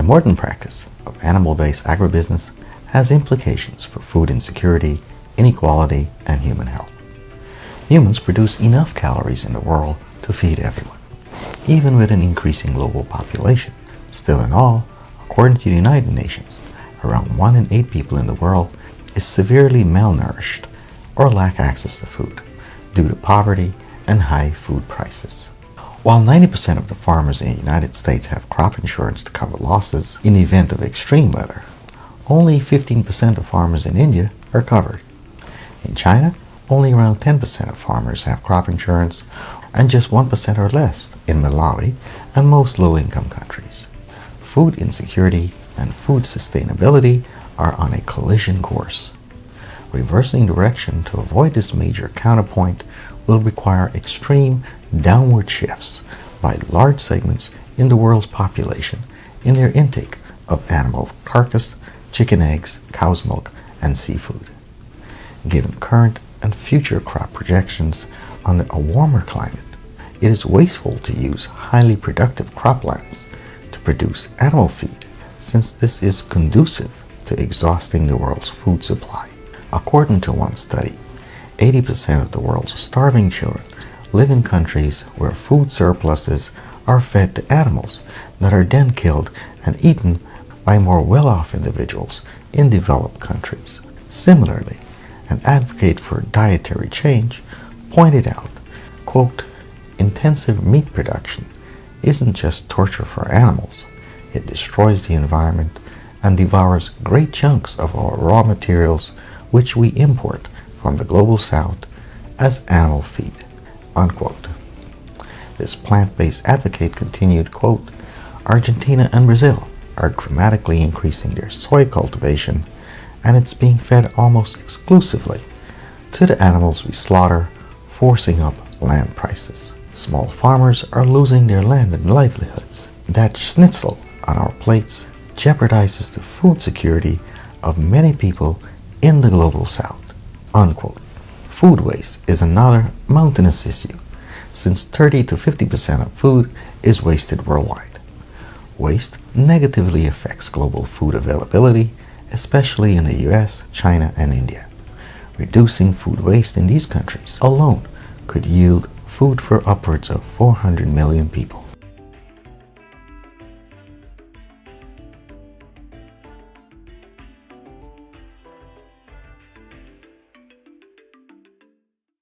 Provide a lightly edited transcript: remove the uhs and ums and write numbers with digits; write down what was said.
The modern practice of animal-based agribusiness has implications for food insecurity, inequality, and human health. Humans produce enough calories in the world to feed everyone, even with an increasing global population. Still in all, according to the United Nations, around 1 in 8 people in the world is severely malnourished or lack access to food due to poverty and high food prices. While 90% of the farmers in the United States have crop insurance to cover losses in the event of extreme weather, only 15% of farmers in India are covered. In China, only around 10% of farmers have crop insurance, and just 1% or less in Malawi and most low-income countries. Food insecurity and food sustainability are on a collision course. Reversing direction to avoid this major counterpoint will require extreme downward shifts by large segments in the world's population in their intake of animal carcass, chicken eggs, cow's milk, and seafood. Given current and future crop projections under a warmer climate, it is wasteful to use highly productive croplands to produce animal feed, since this is conducive to exhausting the world's food supply. According to one study, 80% of the world's starving children live in countries where food surpluses are fed to animals that are then killed and eaten by more well-off individuals in developed countries. Similarly, an advocate for dietary change pointed out, quote, "Intensive meat production isn't just torture for animals. It destroys the environment and devours great chunks of our raw materials which we import from the global south as animal feed," unquote. This plant-based advocate continued, quote, "Argentina and Brazil are dramatically increasing their soy cultivation, and it's being fed almost exclusively to the animals we slaughter, forcing up land prices. Small farmers are losing their land and livelihoods. That schnitzel on our plates jeopardizes the food security of many people in the global south," unquote. Food waste is another mountainous issue, since 30 to 50% of food is wasted worldwide. Waste negatively affects global food availability, especially in the US, China, and India. Reducing food waste in these countries alone could yield food for upwards of 400 million people.